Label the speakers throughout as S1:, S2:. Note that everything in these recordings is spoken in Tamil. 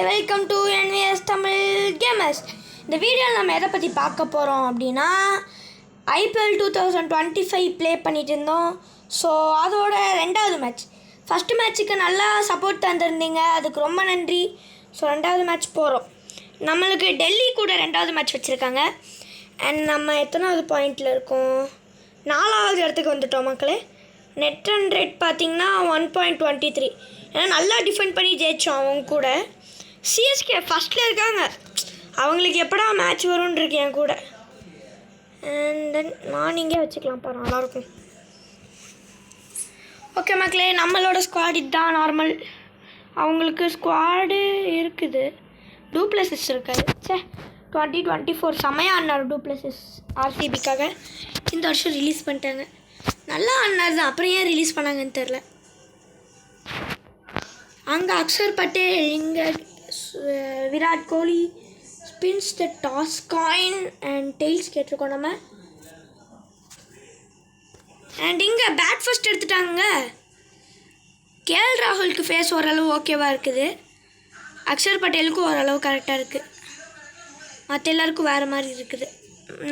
S1: Welcome to NVS Tamil gamers. இந்த வீடியோவில் நம்ம எதை பற்றி பார்க்க போகிறோம் அப்படின்னா IPL 2025 ப்ளே பண்ணிட்டு இருந்தோம். ஸோ அதோட ரெண்டாவது மேட்ச். ஃபஸ்ட்டு மேட்ச்சுக்கு நல்லா சப்போர்ட் தந்திருந்தீங்க, அதுக்கு ரொம்ப நன்றி. ஸோ ரெண்டாவது மேட்ச் போகிறோம். நம்மளுக்கு டெல்லி கூட ரெண்டாவது மேட்ச் வச்சுருக்காங்க. அண்ட் நம்ம எத்தனாவது பாயிண்டில் இருக்கோம்? 4வது இடத்துக்கு வந்துட்டோம் மக்களே. நெட் ரன் ரேட் பார்த்திங்கன்னா 1.23. ஏன்னா நல்லா டிஃபெண்ட் பண்ணி ஜெயித்தோம் அவங்க கூட. சிஎஸ்கே ஃபஸ்ட்டில் இருக்காங்க, அவங்களுக்கு எப்படா மேட்ச் வரும்னு இருக்கு என் கூட. அண்ட் தென் மார்னிங்கே வச்சுக்கலாம் பாரு, நல்லாயிருக்கும். ஓகே மக்களே, நம்மளோட ஸ்குவாட் இதுதான் நார்மல். அவங்களுக்கு ஸ்குவாடு இருக்குது. டூப்ளசிஸ் இருக்காது. 2024 செமையாக ஆடினார் டூப்ளசிஸ் RCBக்காக. இந்த வருஷம் ரிலீஸ் பண்ணிட்டாங்க. நல்லா ஆடினார் தான், அப்புறம் ஏன் ரிலீஸ் பண்ணாங்கன்னு தெரில. அங்கே அக்ஷர் பட்டேல், இங்கே Virat Kohli spins the toss coin and tails கேட்டிருக்கோம் நம்ம. அண்ட் இங்கே பேட் ஃபர்ஸ்ட் எடுத்துட்டாங்க. KL ராகுலுக்கு ஃபேஸ் ஓரளவு ஓகேவாக இருக்குது, அக்ஷர் பட்டேலுக்கும் ஓரளவு கரெக்டாக இருக்குது, மற்ற எல்லாருக்கும் வேறு மாதிரி இருக்குது.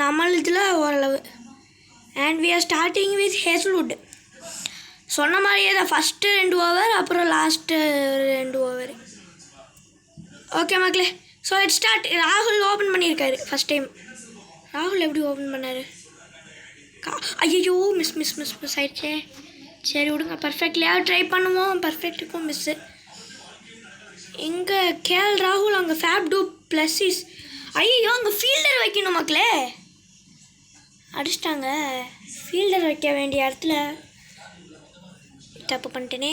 S1: நம்மளதில் ஓரளவு. And we are starting with Hazlewood. சொன்ன மாதிரியே தான், ஃபஸ்ட்டு 2 ஓவர், அப்புறம் லாஸ்ட்டு 2 ஓவர். ஓகே மக்களே, ஸோ இட் ஸ்டார்ட். ராகுல் ஓப்பன் பண்ணியிருக்காரு ஃபஸ்ட் டைம். ராகுல் எப்படி ஓப்பன் பண்ணார்? ஐயோ மிஸ் ஆயிடுச்சே. சரி விடுங்க, பர்ஃபெக்ட்லையாவது ட்ரை பண்ணுவோம். பர்ஃபெக்ட்டுக்கும் மிஸ்ஸு. இங்கே KL ராகுல், அங்கே ஃபேப் டூப்ளசிஸ். ஐயோ அங்கே ஃபீல்டர் வைக்கணும் மக்களே, அடிச்சிட்டாங்க. ஃபீல்டர் வைக்க வேண்டிய இடத்துல தப்பு பண்ணிட்டேனே.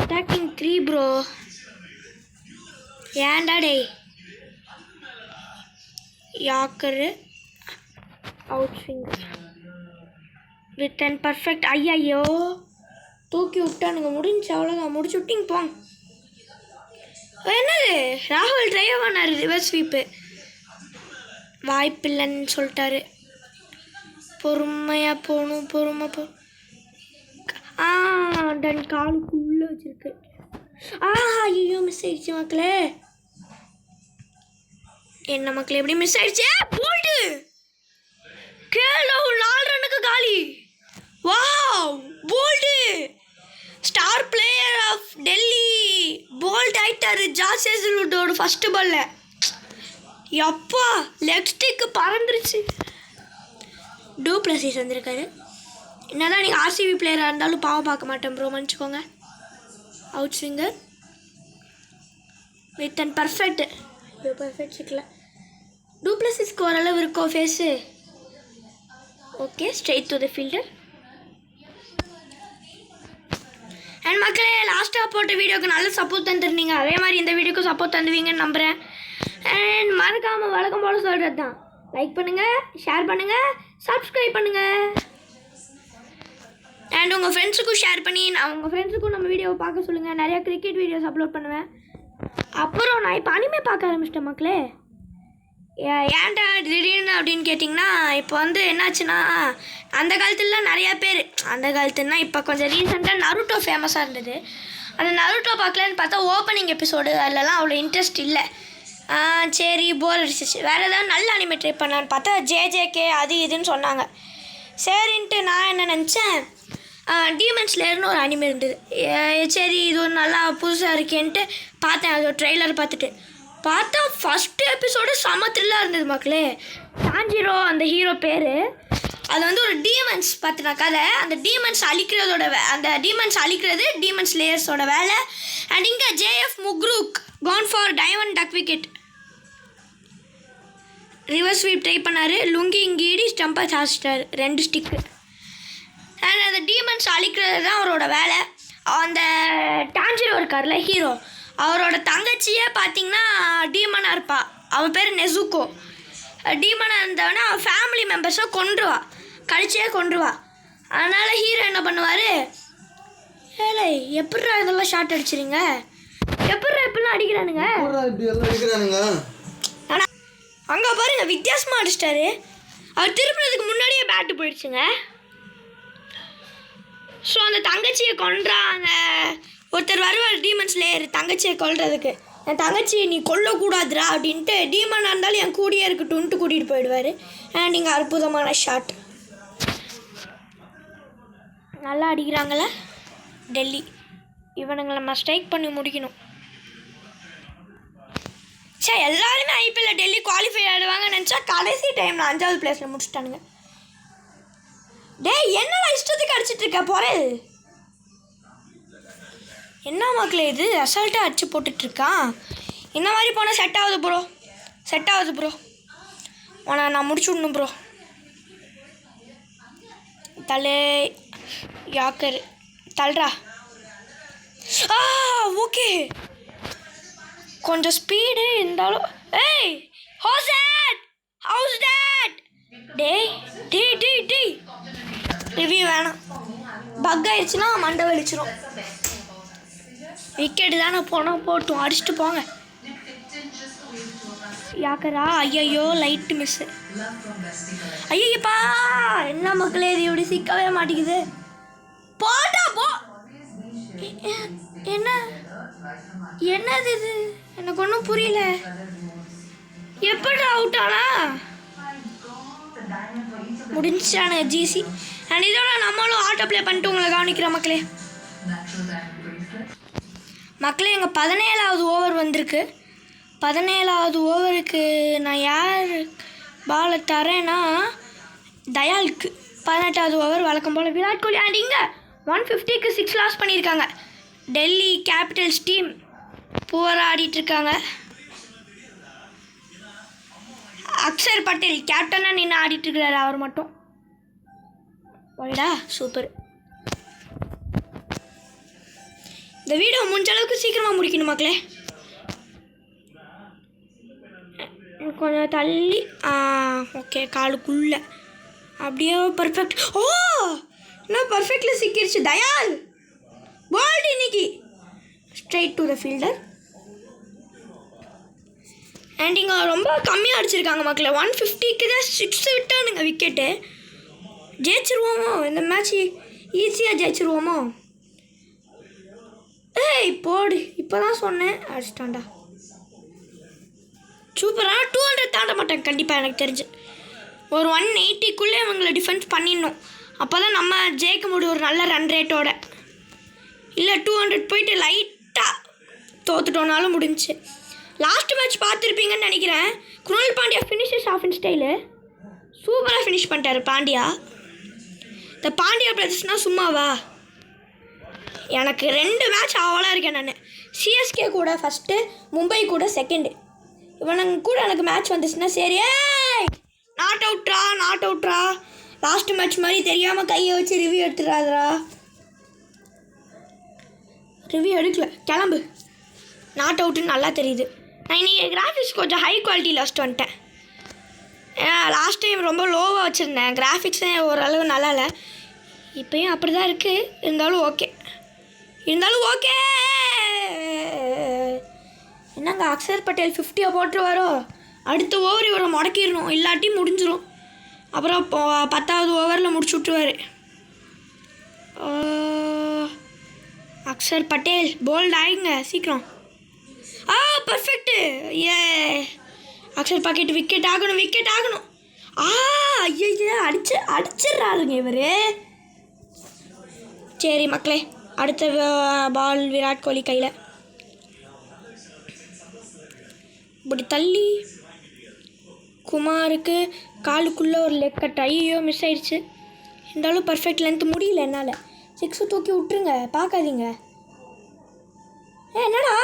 S1: அட்டாக்கிங் 3 ப்ரோ, ஏன்டா டே. Yorker out swinger with and perfect. ஐயோ தூக்கி விட்டானுங்க, முடிஞ்சு அவ்வளோதான், முடிச்சு விட்டிங்க போங்க. என்னது ராகுல் ட்ரைவ் பண்ணார், ரிவர்ஸ் ஸ்வீப்பு. வாய்ப்பில்லைன்னு சொல்லிட்டாரு. பொறுமையாக போகணும், பொறுமை போ. டன் காலுக்குள்ளே வச்சுருக்கு. ஐயோ மிஸ் ஆயிடுச்சு மக்களே. என்ன மக்களே எப்படி மிஸ் ஆயிடுச்சு? போல்டு KL ராகுல் 4 ரன்னுக்கு காலி. Wow, bowled star player of Delhi bowled ஆயிட்டாரு. ஜாஸ் ஹேசல்வுட்டோட ஃபஸ்ட்டு பால்ல எப்பா லெக் ஸ்டிக்கு பறந்துருச்சு. டூப்ளசிஸ் வந்திருக்காரு. என்னதான் நீங்கள் RCB பிளேயராக இருந்தாலும் பாவம் பார்க்க மாட்டேன் ப்ரோ, மன்னிச்சுக்கோங்க. Out swinger with and perfect. Perfect சிக்கல. டூப்ளசிஸ்க்கு ஓரளவு இருக்கோ face. Okay, straight to the fielder. And மக்களே, லாஸ்ட்டாக போட்ட வீடியோக்கு நல்ல சப்போர்ட் தந்துருந்தீங்க, அதே மாதிரி இந்த வீடியோக்கும் சப்போர்ட் தந்துவீங்கன்னு நம்புகிறேன். அண்ட் மறக்காமல் வழக்கம் போல் சொல்கிறது தான், லைக் பண்ணுங்கள், ஷேர் பண்ணுங்கள், சப்ஸ்கிரைப் பண்ணுங்கள். அண்ட் உங்கள் ஃப்ரெண்ட்ஸுக்கும் ஷேர் பண்ணி உங்கள் ஃப்ரெண்ட்ஸுக்கும் நம்ம வீடியோவை பார்க்க சொல்லுங்கள். நிறையா கிரிக்கெட் வீடியோஸ் அப்லோட் பண்ணுவேன். அப்புறம் நான் இப்போ அனிமே பார்க்க ஆரம்பிச்சிட்டேன் மக்களே. ஏன்டா திடீர்னு அப்படின்னு கேட்டிங்கன்னா, இப்போ என்னாச்சுன்னா, அந்த காலத்துலலாம் நிறையா பேர், அந்த காலத்துலனா இப்போ கொஞ்சம் ரீசெண்டாக நருட்டோ ஃபேமஸாக இருந்தது. அந்த நருட்டோ பார்க்கலான்னு பார்த்தா ஓப்பனிங் எபிசோடு அதிலலாம் அவ்வளோ இன்ட்ரெஸ்ட் இல்லை. சரி போர் அடிச்சிச்சு, வேறு ஏதாவது நல்ல அனிமே ட்ரை பண்ணலான்னு பார்த்தா JJK அது இதுன்னு சொன்னாங்க. சரின்ட்டு நான் என்ன நினச்சேன், டீமன் ஸ்லேயர்னு ஒரு அனிமே இருந்தது. சரி இது ஒரு நல்லா புதுசாக இருக்கேன்ட்டு பார்த்தேன். அது ஒரு ட்ரெய்லர் பார்த்துட்டு பார்த்தா ஃபஸ்ட்டு எபிசோடு செம த்ரில்லாக இருந்தது மக்களே. டான்ஜிரோ அந்த ஹீரோ பேர். அது ஒரு டீமன்ஸ் பார்த்தினா கதை. அந்த டீமன்ஸ் அழிக்கிறதோட அந்த டீமன்ஸ் அழிக்கிறது டீமன் ஸ்லேயர்ஸோட வேலை. அண்ட் இங்கே JF McGurk gone for diamond duck wicket. Reverse sweep try பண்ணார், லுங்கி இங்கீடி ஸ்டம்பை சாச்சிட்டார் 2 ஸ்டிக்கு. அண்ட் அந்த டீமன்ஸ் அழிக்கிறது தான் அவரோட வேலை. அந்த டான்ஜிரோ இருக்கார்ல ஹீரோ, அவரோட தங்கச்சியே பார்த்திங்கன்னா டீமனாக இருப்பாள். அவள் பேர் நெசுக்கோ. டீமனாக இருந்தவனா அவன் ஃபேமிலி மெம்பர்ஸை கொன்றுவா, கழிச்சே கொன்றுவா. அதனால் ஹீரோ என்ன பண்ணுவார், ஏலே எப்பட்றா இதெல்லாம் ஷார்ட் அடிச்சிருங்க, எப்பட்றா இப்படிலாம் அடிக்கிறானுங்க. ஆனால் அங்கே பாருங்க வித்தியாசமாக அடிச்சிட்டாரு. அவர் திருப்பினதுக்கு முன்னாடியே பேட்டு போயிடுச்சுங்க. ஸோ அந்த தங்கச்சியை கொன்றாங்க. ஒருத்தர் வருவார் டீமன் ஸ்லேயர் தங்கச்சியை கொல்றதுக்கு. என் தங்கச்சி நீ கொல்லக்கூடாதுரா அப்படின்ட்டு டீமனாக இருந்தாலும் என் கூடியே இருக்கட்டும்ன்ட்டு கூட்டிகிட்டு போயிடுவார். அண்ட் இங்கே அற்புதமான ஷாட். நல்லா அடிக்கிறாங்களே டெல்லி. இவனுங்களை நம்ம ஸ்ட்ரைக் பண்ணி முடிக்கணும். சரி, எல்லாருமே ஐபிஎல்ல டெல்லி குவாலிஃபை ஆடுவாங்கன்னு நினச்சா கடைசி டைமில் 5வது பிளேஸில் முடிச்சுட்டானுங்க. டேய் என்னடா இஷ்டத்துக்கு அடிச்சிட்டு இருக்க போகிறேன்? என்ன மக்களே இது அசால்ட்டாக அடிச்சு போட்டுட்ருக்கான். இந்த மாதிரி போனால் செட் ஆகுது ப்ரோ. உன நான் முடிச்சு விடணும் ப்ரோ. தலை யாக்கர் தல்றா. ஓகே, கொஞ்சம் ஸ்பீடு இருந்தாலும். ஏய் ஹவுஸ் தட் டேய் ரிவ்யூ வேணாம். பக் ஆயிடுச்சுன்னா மண்டை வலிச்சிரும். விக்கெட்டு தானே போனால் போட்டும், அடிச்சுட்டு போங்க. யாக்கரா ஐயோ லைட்டு மிஸ்ஸு. ஐயப்பா என்ன மக்களே இது இப்படி சிக்கவே மாட்டேங்குது. போட்டா போ. என்னது இது எனக்கு ஒன்றும் புரியல. எப்படி அவுட் ஆனா முடிஞ்சானு ஜிசி. அண்ட் இதோட நம்மளும் ஆட்டோ ப்ளே பண்ணிட்டு உங்களை கவனிக்கிறோம் மக்களே. எங்கள் 17வது ஓவர் வந்திருக்கு. 17வது ஓவருக்கு நான் யார் பாலை தரேன்னா தயாலுக்கு. 18வது ஓவர் வழக்கம் போல் விராட் கோலி. அண்ட் இங்கே 150க்கு 6 லாஸ் பண்ணியிருக்காங்க. டெல்லி கேபிட்டல்ஸ் டீம் பூவராக ஆடிட்டுருக்காங்க. அக்ஷர் பட்டேல் கேப்டனாக நின்று ஆடிட்டுருக்கிறாரு. அவர் மட்டும் போய்டா சூப்பர். இந்த வீடியோ முடிஞ்ச அளவுக்கு சீக்கிரமாக முடிக்கணும் மக்களே. கொஞ்சம் தள்ளி ஓகே காலுக்குள்ளே அப்படியே பர்ஃபெக்ட். என்ன பர்ஃபெக்டில் சிக்கிடுச்சு தயால். போல்டு இன்னைக்கு straight to the fielder. And இங்கே ரொம்ப கம்மியாக அடிச்சிருக்காங்க மக்களே. 150க்கு தான் 6 விட்டானுங்க விக்கெட்டு. ஜெயிச்சிருவோமோ இந்த மேட்ச்? ஈஸியாக ஜெயிச்சிருவோமோ? ஏய் போடு, இப்போ தான் சொன்னேன் அடிச்சிட்டான்டா. சூப்பராக 200 தாண்ட மாட்டேன் கண்டிப்பாக எனக்கு தெரிஞ்சு. ஒரு 180க்குள்ளே இவங்களை டிஃபென்ஸ் பண்ணிடணும். அப்போ தான் நம்ம ஜெயிக்க முடியும் ஒரு நல்ல ரன் ரேட்டோட. இல்லை 200 போயிட்டு லைட்டாக தோத்துட்டோனாலும் முடிஞ்சு. லாஸ்ட் மேட்ச் பார்த்துருப்பீங்கன்னு நினைக்கிறேன். Krunal Pandya finishes off in style சூப்பராக ஃபினிஷ் பண்ணிட்டாரு பாண்டியா. இந்த பாண்டியா பிரதர்ஸ்னால் சும்மாவா? எனக்கு 2 மேட்ச் ஆவலாக இருக்கேன் நான். சிஎஸ்கே கூட ஃபஸ்ட்டு, மும்பை கூட செகண்டு. இவனுங்க கூட எனக்கு மேட்ச் வந்துச்சுன்னா சரி. நாட் அவுட்ரா. லாஸ்ட் மேட்ச் மாதிரி தெரியாமல் கையை வச்சு ரிவ்யூ எடுத்துடாதரா. ரிவ்யூ எடுக்கல கிளம்பு. நாட் அவுட்டுன்னு நல்லா தெரியுது. நான் இன்றைக்கி கிராஃபிக்ஸ் கொஞ்சம் ஹை குவாலிட்டியில் வச்சுட்டு வந்துட்டேன். ஏன்னா லாஸ்ட் டைம் ரொம்ப லோவாக வச்சுருந்தேன். கிராஃபிக்ஸே ஓரளவு நல்லா இல்லை. இப்போயும் அப்படி தான் இருக்குது. இருந்தாலும் ஓகே. என்னங்க அக்ஷர் பட்டேல் 50 போட்டுருவாரோ? அடுத்த ஓவர் இவரை முடக்கிடணும், இல்லாட்டி முடிஞ்சிடும். அப்புறம் 10வது ஓவரில் முடிச்சு விட்ருவார். அக்ஷர் பட்டேல் போல்ட் ஆகிங்க சீக்கிரம். பர்ஃபெக்ட்டு. அக்ஷர் பக்கெட் விக்கெட் ஆகணும். ஐயோ அடிச்சிடுறாருங்க இவர். சரி மக்களே, அடுத்த பால் விராட் கோலி கையில். இப்படி தள்ளி குமாருக்கு காலுக்குள்ளே ஒரு லெக் கட். ஐயோ மிஸ் ஆயிடுச்சு. இருந்தாலும் பர்ஃபெக்ட் லென்த் முடியல என்னால். 6 தூக்கி விட்டுருங்க, பார்க்காதீங்க. என்னடா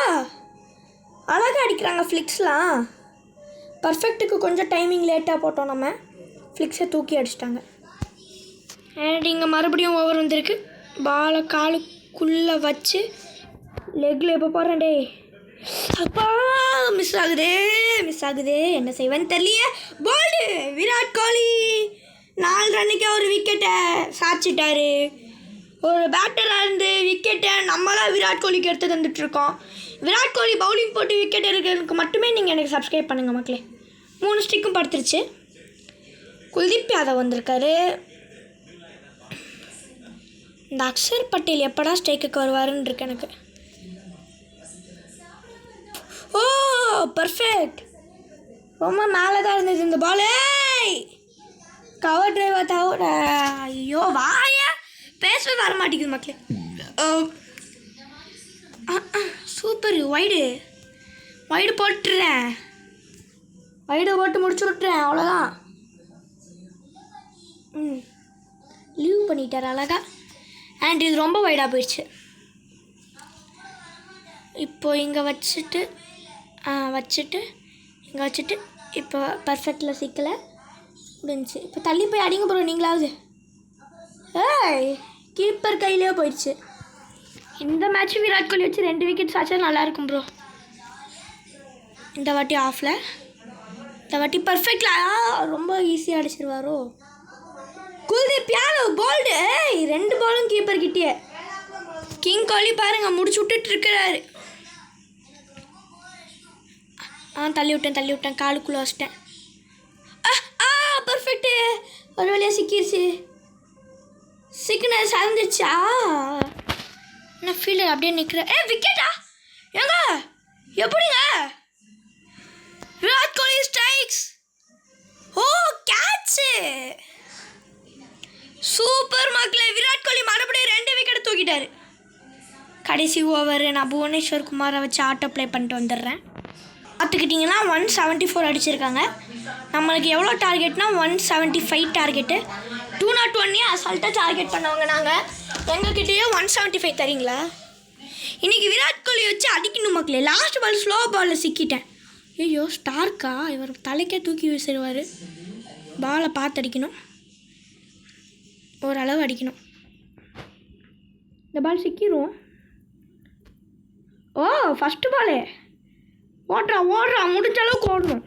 S1: அழகாக அடிக்கிறாங்க ஃப்ளிக்ஸ்லாம். பர்ஃபெக்ட்டுக்கு கொஞ்சம் டைமிங் லேட்டாக போட்டோம் நம்ம. ஃப்ளிக்ஸை தூக்கி அடிச்சிட்டாங்க. அண்ட் இங்கே மறுபடியும் ஓவர் வந்திருக்கு. பாலை காலுக்குள்ளே வச்சு லெக்கில் எப்போ போடுறேன் டே. அப்பா மிஸ் ஆகுதே. என்ன செய்வேன்னு தெரியலையே. போல்டு விராட் கோலி 4 ரன்னுக்கு ஒரு விக்கெட்டை சாச்சிட்டாரு. ஒரு பேட்டராக இருந்து விக்கெட்டை நம்மளாம் விராட் கோலிக்கு எடுத்து தந்துட்டுருக்கோம். விராட் கோலி பவுலிங் போட்டு விக்கெட் எடுக்கிறதுக்கு மட்டுமே நீங்கள் எனக்கு சப்ஸ்கிரைப் பண்ணுங்கள் மக்களே. 3 ஸ்டிக்கும் படுத்துருச்சு. குல்தீப் யாதவ் வந்திருக்காரு. இந்த அக்ஷர் பட்டேல் எப்படா ஸ்ட்ரைக்குக்கு வருவாருன்னு இருக்கு எனக்கு. பர்ஃபெக்ட். ரொம்ப மேலே தான் இருந்தது இந்த பால். கவர் டிரைவர் தவிர ஐயோ வாய பேசவே வர மாட்டேங்குது மக்களே. சூப்பர். வைடு போட்டுறேன். வைடு போட்டு முடிச்சு விட்டுறேன். அவ்வளோதான். லீவ் பண்ணிட்டார் அழகா. அண்ட் இது ரொம்ப வைடாக போயிடுச்சு. இப்போ இங்கே வச்சுட்டு இங்கே வச்சுட்டு இப்போ பர்ஃபெக்டில் சிக்கலை முடிஞ்சிச்சு. இப்போ தள்ளி போய் அடிங்க ப்ரோ நீங்களாவது. கீப்பர் கையிலே போயிடுச்சு. இந்த மேட்ச் விராட் கோலி வச்சு 2 விக்கெட்ஸ் ஆச்சா நல்லாயிருக்கும் ப்ரோ. இந்த வாட்டி ஆஃபில், இந்த வாட்டி பர்ஃபெக்டில் ரொம்ப ஈஸியாக அடிச்சிருவாரோ. குல்தீப் யாதவ் போல்டு. 2 பாலும் கீப்பர் கிட்டே. கிங் கோலி பாருங்கள் முடிச்சு விட்டுட்டு இருக்கிறாரு. தள்ளி விட்டேன் காலுக்குள்ளே வச்சிட்டேன். பர்ஃபெக்ட்டு. ஒரு வழியாக சிக்கிருச்சு. சிக்னஸ் அறந்துச்சா. நான் ஃபீல்டர் அப்படியே நிற்கிறேன். விக்கெட்டா ஏங்க எப்படிங்க? Virat Kohli strikes. Catch. Super மக்களே. விராட் கோலி மறுபடியும் 2 விக்கெட் தூக்கிட்டாரு. கடைசி ஓவர் நான் புவனேஸ்வர் குமாரை வச்சு ஆட்டோ ப்ளே பண்ணிட்டு வந்துடுறேன். பார்த்துக்கிட்டிங்கன்னா 174 அடிச்சிருக்காங்க. நம்மளுக்கு எவ்வளோ டார்கெட்னா 175 டார்கெட்டு. 201 அசால்ட்டாக டார்கெட் பண்ணவங்க நாங்கள். எங்ககிட்டயே 175 தரீங்களா? இன்றைக்கி விராட் கோலி வச்சு அடிக்கணும் மக்களே. லாஸ்ட் பால் ஸ்லோ பாலில் சிக்கிட்டேன். ஐயோ ஸ்டார்க்கா இவர் தலைக்கே தூக்கி வீசிடுவார். பாலை பார்த்து அடிக்கணும். ஓரளவு அடிக்கணும். இந்த பால் சிக்கிரும். ஃபஸ்ட்டு பாலே ஓடுறா முடிஞ்ச அளவுக்கு ஓடணும்.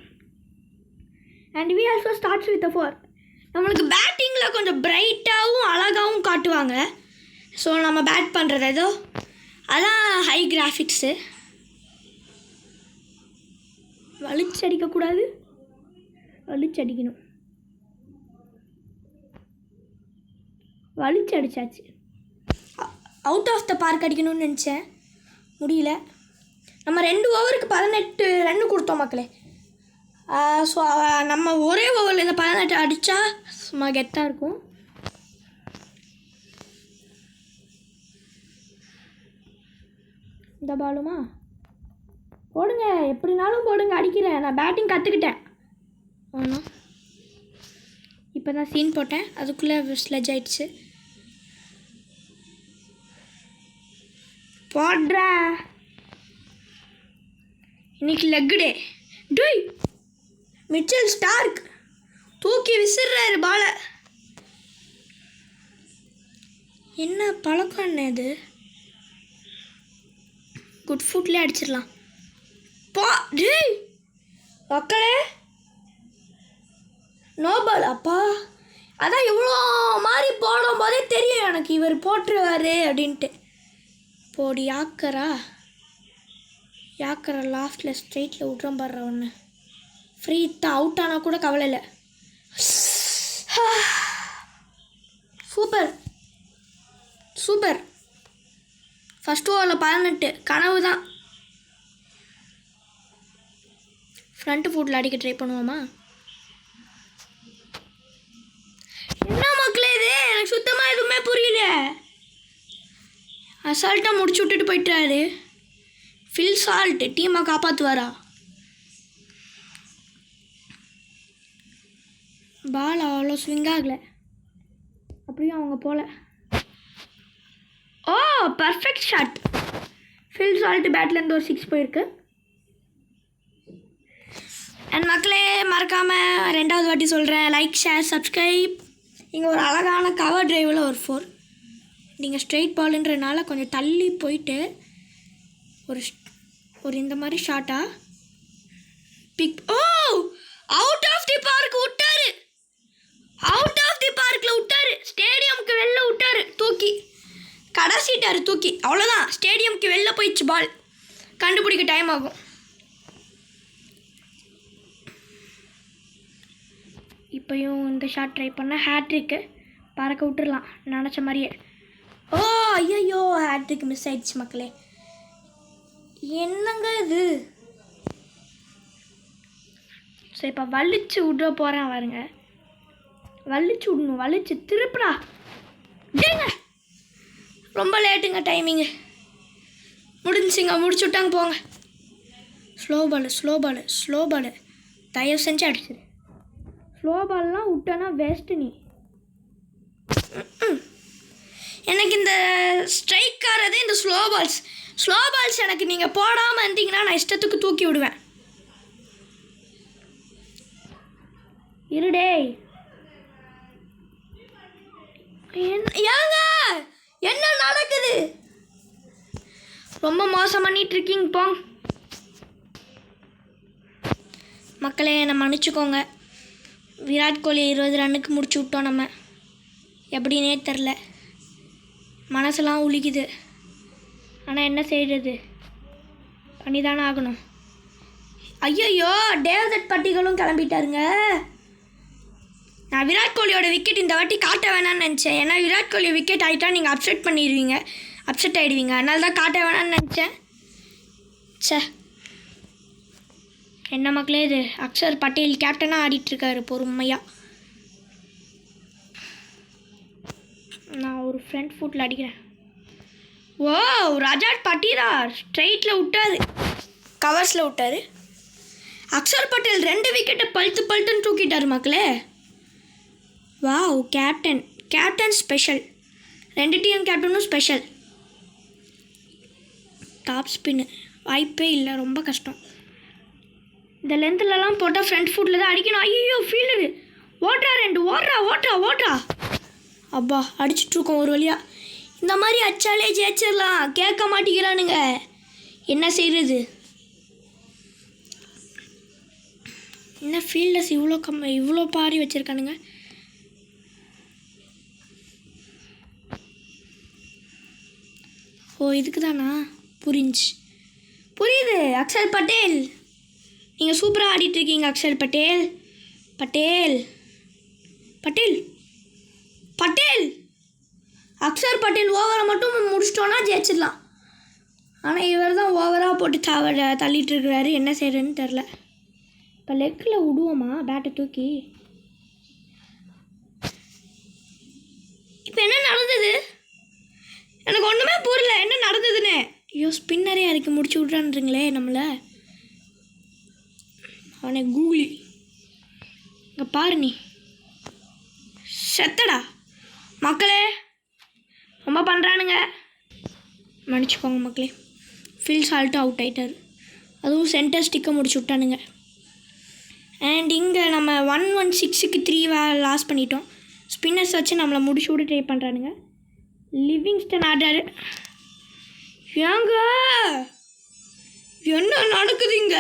S1: And we also starts with 4. நம்மளுக்கு பேட்டிங்கில் கொஞ்சம் பிரைட்டாகவும் அழகாகவும் காட்டுவாங்க. ஸோ நம்ம பேட் பண்ணுறது ஏதோ அதான் ஹை கிராஃபிக்ஸு. வலிச்சு அடிக்கக்கூடாது, வலிச்சு அடிக்கணும். வலிச்சு அடித்தாச்சு. அவுட் ஆஃப் த பார்க் அடிக்கணும்னு நினச்சேன், முடியல. நம்ம 2 ஓவருக்கு 18 ரன்னு கொடுத்தோம் மக்களே. ஸோ நம்ம ஒரே ஓவரில் இந்த 18 அடித்தா சும்மா கெத்தாக இருக்கும். இந்த பாலுமா போடுங்க, எப்படினாலும் போடுங்க, அடிக்கிறேன். நான் பேட்டிங் கற்றுக்கிட்டேன். ஆமாம், இப்போ தான் சீன் போட்டேன், அதுக்குள்ளே ஸ்லெட்ஜ் ஆயிடுச்சு. போடுற இன்னைக்கு லெக் டே. மிச்சல் ஸ்டார்க் தூக்கி விசிறாரு பாலை. என்ன பழக்கம் என்ன இது? குட் ஃபுட்லேயே அடிச்சிடலாம். மக்களே நோ பால். அப்பா அதான் இவ்வளோ மாதிரி போடும் போதே தெரியும் எனக்கு இவர் போட்டுருவார் அப்படின்ட்டு. போடி யாக்கரா லாஸ்ட்டில் ஸ்ட்ரெயிட்டில் விட்றோம் பாடுற ஒன்று. ஃப்ரீ தான், அவுட் ஆனால் கூட கவலை இல்லை. சூப்பர். ஃபஸ்ட் ஓவரில் 18 கனவு தான். ஃப்ரண்ட்டு ஃபுட்டில் அடிக்க ட்ரை பண்ணுவோமா? என்ன மக்களே இது? எனக்கு சுத்தமாக எதுவுமே புரியல. அசால்ட்டாக முடிச்சு விட்டுட்டு போயிட்டாரு. ஃபில் சால்ட் டீமை காப்பாற்றுவாரா? பால் அவ்வளோ ஸ்விங் ஆகலை, அப்படியும் அவங்க போல. Perfect shot. ஃபில் சால்ட் பேட்லேருந்து ஒரு 6 போயிருக்கு. அண்ட் மக்களே மறக்காமல் 2வது வாட்டி சொல்கிறேன், லைக் ஷேர் சப்ஸ்கிரைப். இங்கே ஒரு அழகான கவர் டிரைவில் ஒரு 4. நீங்கள் ஸ்ட்ரெயிட் பாலுன்றனால கொஞ்சம் தள்ளி போயிட்டு ஒரு இந்த மாதிரி ஷாட்டாக pick. Out of the park விட்டாரு. ஸ்டேடியமுக்கு வெளில விட்டாரு தூக்கி. கடைசிட்டாரு தூக்கி. அவ்வளோதான், ஸ்டேடியமுக்கு வெளில போயிடுச்சு பால். கண்டுபிடிக்க டைம் ஆகும். இப்போயும் இந்த ஷாட் ட்ரை பண்ணால் ஹேட்ரிக்கு பறக்க விட்டுடலாம் நினச்ச மாதிரியே. ஐயோ ஹேட்ரிக் மிஸ் ஆயிடுச்சு மக்களே. என்னங்க இது? ஸோ இப்போ வலிச்சு விட்ற போகிறேன் பாருங்க. வலிச்சு விடணும், வலிச்சு திருப்புடா ஏங்க. ரொம்ப லேட்டுங்க டைமிங்கு. முடிஞ்சுங்க, முடிச்சு விட்டாங்க போங்க. ஸ்லோ பாலு தயவு செஞ்சு அடிச்சிடு. ஸ்லோ பால்லாம் விட்டோன்னா வேஸ்ட்டு நீ. எனக்கு இந்த ஸ்ட்ரைக் ஆகிறது இந்த ஸ்லோ பால்ஸ் எனக்கு நீங்கள் போடாமல் இருந்தீங்கன்னா நான் இஷ்டத்துக்கு தூக்கி விடுவேன். இருடே ஏங்க என்ன நடக்குது? ரொம்ப மோசம் பண்ணிட்டு இருக்கீங்க போங்க. மக்களே என்னை மன்னிச்சுக்கோங்க. விராட் கோலி 20 ரன்னுக்கு முடிச்சு விட்டோம். நம்ம எப்படின்னே தெரில, மனசெல்லாம் உளிக்குது. ஆனால் என்ன செய்கிறது, பண்ணி தானே ஆகணும். ஐயோ டேவிட் பட்டிகளும் கிளம்பிட்டாருங்க. நான் விராட் கோலியோட விக்கெட் இந்த வாட்டி காட்ட வேணான்னு நினச்சேன். ஏன்னா விராட் கோலி விக்கெட் ஆகிட்டா நீங்கள் அப்செட் ஆகிடுவீங்க. அதனால தான் காட்ட வேணான்னு நினச்சேன். சே என்ன மக்களே, இது அக்ஷர் பட்டேல் கேப்டனாக ஆடிட்டுருக்காரு பொறுமையாக. நான் ஒரு ஃப்ரண்ட் ஃபுட்டில் அடிக்கிறேன். ஓ ரஜாட் பட்டிதார் ஸ்ட்ரைட்டில் விட்டார், கவர்ஸில் விட்டார். அக்ஷர் பட்டேல் 2 விக்கெட்டை பழுத்துன்னு தூக்கிட்டார் மக்களே. Wow, captain special. 2 டீம் கேப்டனும் ஸ்பெஷல். டாப் ஸ்பின்னு வாய்ப்பே இல்லை, ரொம்ப கஷ்டம். இந்த லென்த்துலலாம் போட்டால் ஃப்ரண்ட் ஃபுட்டில் தான் அடிக்கணும். ஐயோ ஃபீல்டு ஓட்றா. அப்பா அடிச்சிட்ருக்கோம் ஒரு வழியாக. இந்த மாதிரி அச்சாலே ஜெயிச்சிடலாம், கேட்க மாட்டேங்கிறானுங்க. என்ன செய்கிறது? என்ன ஃபீல்டர்ஸ் இவ்வளோ பாரி வச்சுருக்கானுங்க. ஓ இதுக்கு தானா? புரியுது. அக்ஷர் பட்டேல் நீங்கள் சூப்பராக ஆடிட்டுருக்கீங்க. அக்ஷர் பட்டேல் அக்ஷர் பட்டேல் ஓவரை மட்டும் முடிச்சிட்டோன்னா ஜெயிச்சிடலாம். ஆனால் இவர் தான் ஓவராக போட்டு தள்ளிட்டு இருக்கிறாரு. என்ன செய்யறதுன்னு தெரில. இப்போ லெக்கில் விடுவோமா பேட்டை தூக்கி? இப்போ என்ன நடந்தது எனக்கு ஒன்றுமே புரியல, என்ன நடந்ததுன்னு. ஐயோ ஸ்பின்னரே அதுக்கு முடிச்சு விட்றான்றீங்களே நம்மளை. அவனை கூகுளி இங்கே பாரு, நீ செத்தடா. மக்களே ரொம்ப பண்ணுறானுங்க, மன்னிச்சுக்கோங்க மக்களே. ஃபில் சால்ட்டும் அவுட் ஆகிட்டார், அதுவும் சென்டர் ஸ்டிக்கை முடிச்சு விட்டானுங்க. அண்ட் இங்கே நம்ம 116க்கு 3 லாஸ் பண்ணிட்டோம். ஸ்பின்னர்ஸ் வச்சு நம்மளை முடிச்சு விட ட்ரை பண்ணுறானுங்க. லிவிங்ஸ்டன் ஆடுறாரு. ஏங்க என்ன நடக்குதுங்க?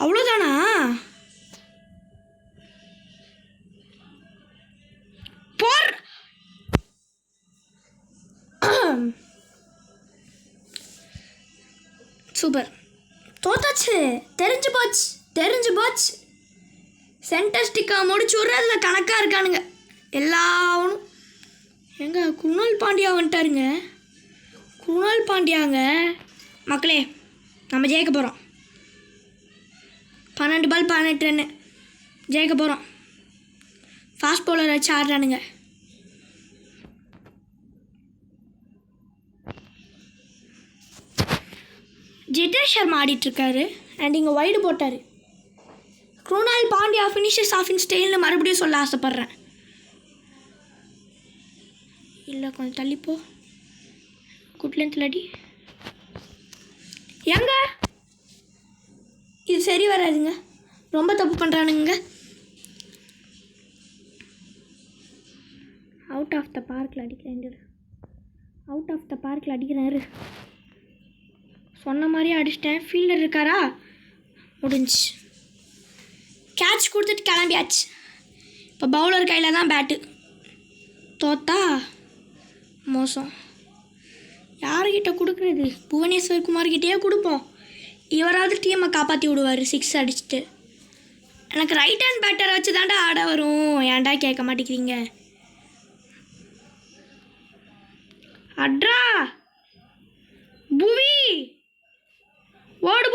S1: அவ்வளோதானா? போர் சூப்பர். தோத்தாச்சு, தெரிஞ்சு போச்சு. சென்டர் ஸ்டிக்காக முடிச்சு விட்றதுல கணக்காக இருக்கானுங்க எல்லாவனும். எங்க குணால் பாண்டியா வந்துட்டாருங்க. மக்களே நம்ம ஜெயிக்க போகிறோம். 12 பால் 18 ரன்னு ஜெயிக்க போகிறோம். ஃபாஸ்ட் பவுலர் வச்சு ஆடுறானுங்க. ஜிதேஷ் சர்மா ஆடிட்டுருக்காரு. அண்ட் இங்கே வைடு போட்டார். குணால் பாண்டியா ஃபினிஷஸ் ஆஃப் இன் ஸ்டைல்னு மறுபடியும் சொல்ல ஆசைப்பட்றேன். இல்லை கொஞ்சம் தள்ளிப்போ, குட்லென்த்தில் அடி. ஏங்க இது சரி வராதுங்க, ரொம்ப தப்பு பண்ணுறானுங்க. அவுட் ஆஃப் த பார்க்கில் அடிக்கிறாரு. சொன்ன மாதிரியே அடிச்சிட்டேன். ஃபீல்டர் இருக்காரா? முடிஞ்சு. கேட்ச் கொடுத்துட்டு கிளம்பியாச்சு. இப்போ பவுலர் கையில் தான் பேட்டு. தோத்தா மோசம். யார்கிட்ட கொடுக்குறது? புவனேஸ்வர் குமார்கிட்டே கொடுப்போம். இவராவது டீமை காப்பாற்றி விடுவார் 6 அடிச்சுட்டு. எனக்கு ரைட் ஹேண்ட் பேட்டரை வச்சு தாண்டா ஆட வரும், ஏன்டா கேட்க மாட்டேங்கிறீங்க? அட்ரா புவி, ஓடு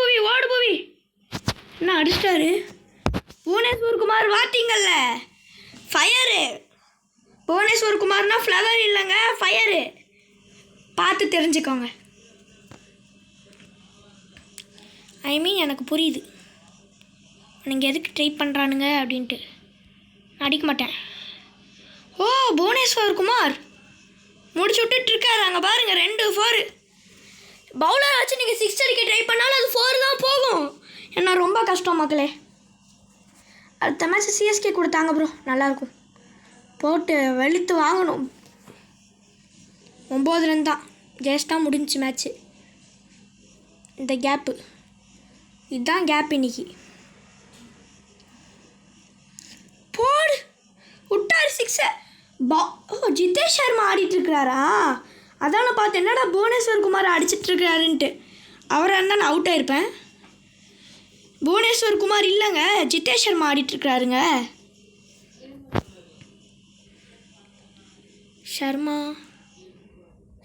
S1: புவி. என்ன அடிச்சிட்டாரு புவனேஸ்வர் குமார் வாட்டிங்கல்ல ஃபயரு. புவனேஸ்வர் குமார்னா ஃப்ளவர் இல்லைங்க, ஃபயரு. பார்த்து தெரிஞ்சுக்கோங்க. ஐ மீன் எனக்கு புரியுது நீங்கள் எதுக்கு ட்ரை பண்ணுறானுங்க அப்படின்ட்டு. அடிக்க மாட்டேன். ஓ புவனேஸ்வர் குமார் முடிச்சு விட்டுட்ருக்காரு. அங்கே பாருங்கள் 2 4. பவுலர் வச்சு நீங்கள் 6 அடிக்க ட்ரை பண்ணாலும் அது 4 தான் போகும். ஏன்னா ரொம்ப கஷ்டம் மக்களே. அடுத்த மேட்ச் சிஎஸ்கே கொடுத்தாங்க ப்ரோ, நல்லாயிருக்கும். போட்டு வெளுத்து வாங்கணும். 9 ரன் தான் ஜெயிச்சிட்டா முடிஞ்சிச்சு மேட்ச்சு. இந்த கேப்பு இதுதான் கேப் இன்னைக்கு. போடு விட்டார் 6. ஓ ஜிதேஷ் சர்மா ஆடிட்டுருக்கிறாரா? அதான் நான் பார்த்தேன் என்னடா புவனேஸ்வர் குமார் அடிச்சிட்ருக்கிறாருன்ட்டு. அவராக இருந்தால் நான் அவுட் ஆகிருப்பேன். புவனேஸ்வர் குமார் இல்லைங்க, ஜிதேஷ் சர்மா ஆடிட்டுருக்கிறாருங்க. சர்மா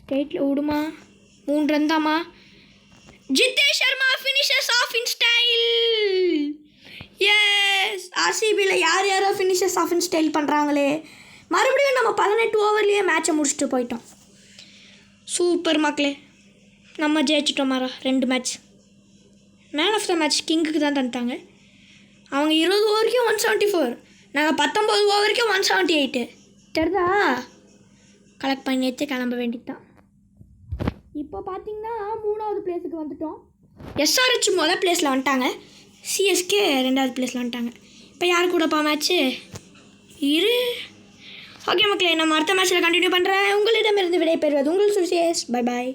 S1: ஸ்டேட்டில் விடுமா? 3 ரன் தாம்மா. Jitesh Sharma finishes off in style. Yes ஆர்சிபியில் யாரோ ஃபினிஷஸ் ஆஃப் இன் ஸ்டைல் பண்ணுறாங்களே. மறுபடியும் நம்ம 18 ஓவர்லேயே மேட்சை முடிச்சுட்டு போயிட்டோம். சூப்பர் மக்களே, நம்ம ஜெயிச்சிட்டோம். 2 match. Man of the match கிங்குக்கு தான் தந்துட்டாங்க. அவங்க 20 ஓவருக்கும் 174, நாங்கள் 19 ஓவருக்கும் 178. தெரிதா? கலெக்ட் பண்ணிட்டு கிளம்ப வேண்டியது தான். இப்போ பார்த்தீங்கன்னா 3வது பிளேஸுக்கு வந்துட்டோம். எஸ்ஆர்ஹெச் முதல் பிளேஸில் வந்துட்டாங்க, சிஎஸ்கே 2வது பிளேஸில் வந்துட்டாங்க. இப்போ யார் கூடப்பா மேட்ச்சு இரு. ஓகே மக்களே, நம்ம அடுத்த மேட்ச்சில் கண்டினியூ பண்ணுறேன். உங்களிடமிருந்து விடைபெறுவது உங்கள் சுசேஷ். Bye bye.